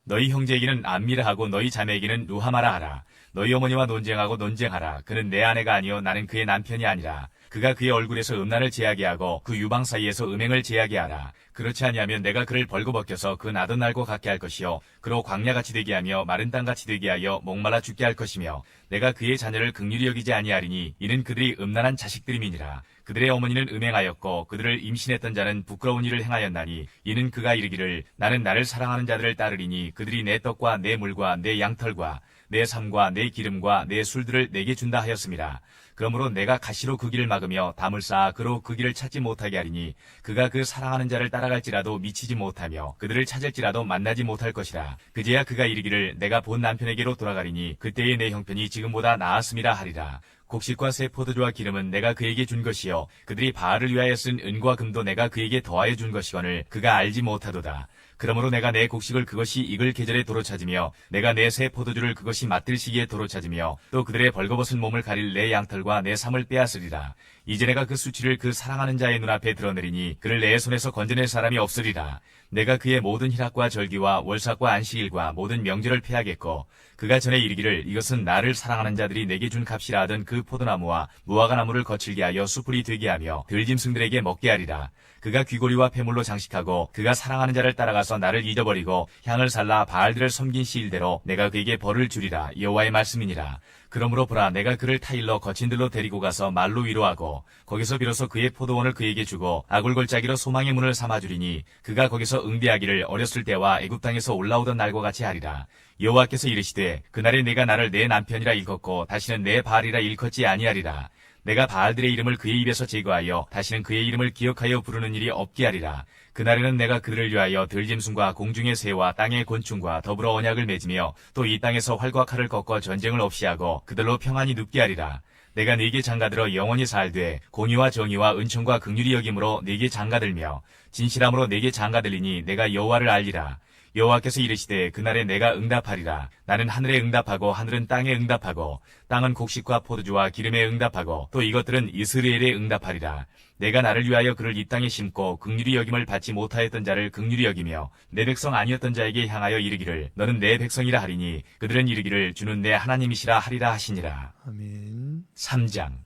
너희 형제에게는 암미라 하고 너희 자매에게는 루하마라 하라. 너희 어머니와 논쟁하고 논쟁하라. 그는 내 아내가 아니요 나는 그의 남편이 아니라. 그가 그의 얼굴에서 음란을 제하게 하고 그 유방 사이에서 음행을 제하게 하라. 그렇지 아니하면 내가 그를 벌거벗겨서 그 나던 날과 같게 할 것이요 그로 광야같이 되게 하며 마른 땅같이 되게 하여 목말라 죽게 할 것이며 내가 그의 자녀를 긍휼히 여기지 아니하리니 이는 그들이 음란한 자식들임이니라. 그들의 어머니는 음행하였고 그들을 임신했던 자는 부끄러운 일을 행하였나니 이는 그가 이르기를 나는 나를 사랑하는 자들을 따르리니 그들이 내 떡과 내 물과 내 양털과 내 삶과 내 기름과 내 술들을 내게 준다 하였음이라. 그러므로 내가 가시로 그 길을 막으며 담을 쌓아 그로 그 길을 찾지 못하게 하리니 그가 그 사랑하는 자를 따라갈지라도 미치지 못하며 그들을 찾을지라도 만나지 못할 것이라. 그제야 그가 이르기를 내가 본 남편에게로 돌아가리니 그때의 내 형편이 지금보다 나았음이라 하리라. 곡식과 새 포도주와 기름은 내가 그에게 준 것이요 그들이 바알을 위하여 쓴 은과 금도 내가 그에게 더하여 준 것이거늘 그가 알지 못하도다. 그러므로 내가 내 곡식을 그것이 익을 계절에 도로 찾으며 내가 내 새 포도주를 그것이 맡을 시기에 도로 찾으며 또 그들의 벌거벗은 몸을 가릴 내 양털과 내 삶을 빼앗으리라. 이제 내가 그 수치를 그 사랑하는 자의 눈앞에 드러내리니 그를 내 손에서 건져낼 사람이 없으리라. 내가 그의 모든 희락과 절기와 월삭과 안식일과 모든 명절을 패하겠고 그가 전에 이르기를 이것은 나를 사랑하는 자들이 내게 준 값이라 하던 그 포도나무와 무화과 나무를 거칠게 하여 수풀이 되게 하며 들짐승들에게 먹게 하리라. 그가 귀고리와 폐물로 장식하고 그가 사랑하는 자를 따라가서 나를 잊어버리고 향을 살라 바알들을 섬긴 시일대로 내가 그에게 벌을 주리라. 여호와의 말씀이니라. 그러므로 보라 내가 그를 타일러 거친들로 데리고 가서 말로 위로하고 하고 거기서 비로소 그의 포도원을 그에게 주고 아굴골짜기로 소망의 문을 삼아주리니 그가 거기서 응대하기를 어렸을 때와 애굽 땅에서 올라오던 날과 같이 하리라. 여호와께서 이르시되 그날에 내가 나를 내 남편이라 일컫고 다시는 내 바알이라 일컫지 아니하리라. 내가 바알들의 이름을 그의 입에서 제거하여 다시는 그의 이름을 기억하여 부르는 일이 없게 하리라. 그날에는 내가 그들을 위하여 들짐승과 공중의 새와 땅의 곤충과 더불어 언약을 맺으며 또 이 땅에서 활과 칼을 꺾어 전쟁을 없이 하고 그들로 평안히 눕게 하리라. 내가 네게 장가들어 영원히 살되 공의와 정의와 은총과 긍휼이 여김으로 네게 장가들며 진실함으로 네게 장가들리니 내가 여호와를 알리라. 여호와께서 이르시되 그날에 내가 응답하리라. 나는 하늘에 응답하고 하늘은 땅에 응답하고 땅은 곡식과 포도주와 기름에 응답하고 또 이것들은 이스라엘에 응답하리라. 내가 나를 위하여 그를 이 땅에 심고 긍휼히 여김을 받지 못하였던 자를 긍휼히 여기며 내 백성 아니었던 자에게 향하여 이르기를 너는 내 백성이라 하리니 그들은 이르기를 주는 내 하나님이시라 하리라 하시니라. 아멘. 3장.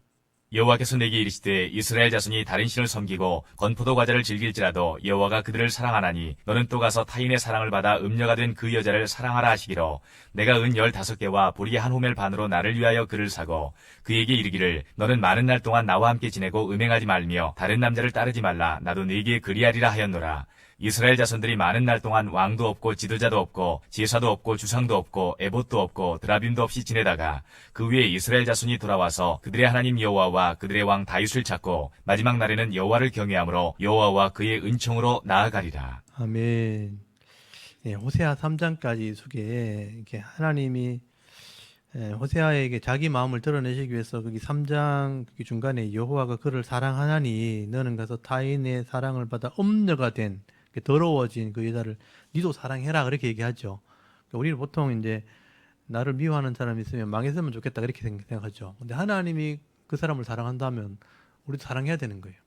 여호와께서 내게 이르시되 이스라엘 자손이 다른 신을 섬기고 건포도 과자를 즐길지라도 여호와가 그들을 사랑하나니 너는 또 가서 타인의 사랑을 받아 음녀가 된 그 여자를 사랑하라 하시기로 내가 은 15개와 보리 한 호멜 반으로 나를 위하여 그를 사고 그에게 이르기를 너는 많은 날 동안 나와 함께 지내고 음행하지 말며 다른 남자를 따르지 말라. 나도 네게 그리하리라 하였노라. 이스라엘 자손들이 많은 날 동안 왕도 없고 지도자도 없고 제사도 없고 주상도 없고 에봇도 없고 드라빔도 없이 지내다가 그 위에 이스라엘 자손이 돌아와서 그들의 하나님 여호와와 그들의 왕 다윗을 찾고 마지막 날에는 여호와를 경외함으로 여호와와 그의 은총으로 나아가리라. 아멘. 예, 호세아 3장까지 속에 이렇게 하나님이 호세아에게 자기 마음을 드러내시기 위해서 거기 3장 중간에 여호와가 그를 사랑하나니 너는 가서 타인의 사랑을 받아 음녀가 된 더러워진 그 여자를 니도 사랑해라 그렇게 얘기하죠. 그러니까 우리는 보통 이제 나를 미워하는 사람이 있으면 망했으면 좋겠다 그렇게 생각하죠. 근데 하나님이 그 사람을 사랑한다면 우리도 사랑해야 되는 거예요.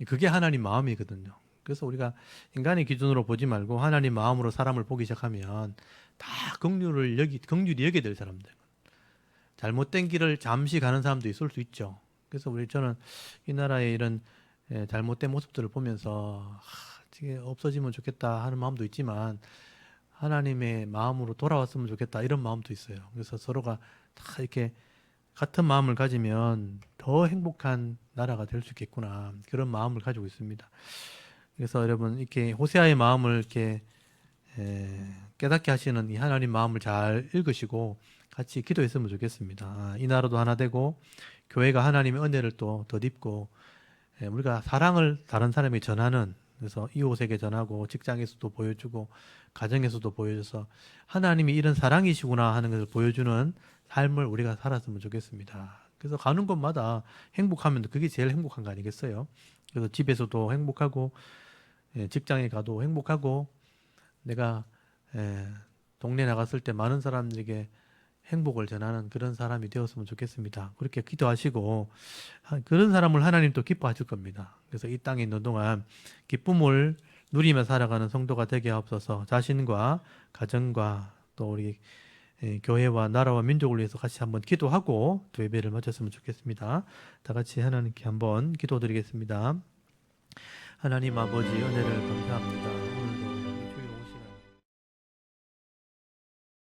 그게 하나님 마음이거든요. 그래서 우리가 인간의 기준으로 보지 말고 하나님 마음으로 사람을 보기 시작하면 다 긍휼히 여겨야 될 사람들. 잘못된 길을 잠시 가는 사람도 있을 수 있죠. 그래서 저는 이 나라의 이런 잘못된 모습들을 보면서 이게 없어지면 좋겠다 하는 마음도 있지만 하나님의 마음으로 돌아왔으면 좋겠다 이런 마음도 있어요. 그래서 서로가 다 이렇게 같은 마음을 가지면 더 행복한 나라가 될 수 있겠구나 그런 마음을 가지고 있습니다. 그래서 여러분 이렇게 호세아의 마음을 이렇게 깨닫게 하시는 이 하나님 마음을 잘 읽으시고 같이 기도했으면 좋겠습니다. 이 나라도 하나 되고 교회가 하나님의 은혜를 또 덧입고 우리가 사랑을 다른 사람에게 전하는 그래서 이웃에게 전하고 직장에서도 보여주고 가정에서도 보여줘서 하나님이 이런 사랑이시구나 하는 것을 보여주는 삶을 우리가 살았으면 좋겠습니다. 그래서 가는 곳마다 행복하면 그게 제일 행복한 거 아니겠어요? 그래서 집에서도 행복하고 직장에 가도 행복하고 내가 동네 나갔을 때 많은 사람들에게 행복을 전하는 그런 사람이 되었으면 좋겠습니다. 그렇게 기도하시고 그런 사람을 하나님 또 기뻐하실 겁니다. 그래서 이 땅에 있는 동안 기쁨을 누리며 살아가는 성도가 되게 하옵소서. 자신과 가정과 또 우리 교회와 나라와 민족을 위해서 같이 한번 기도하고 또 예배를 마쳤으면 좋겠습니다. 다 같이 하나님께 한번 기도드리겠습니다. 하나님 아버지 은혜를 감사합니다.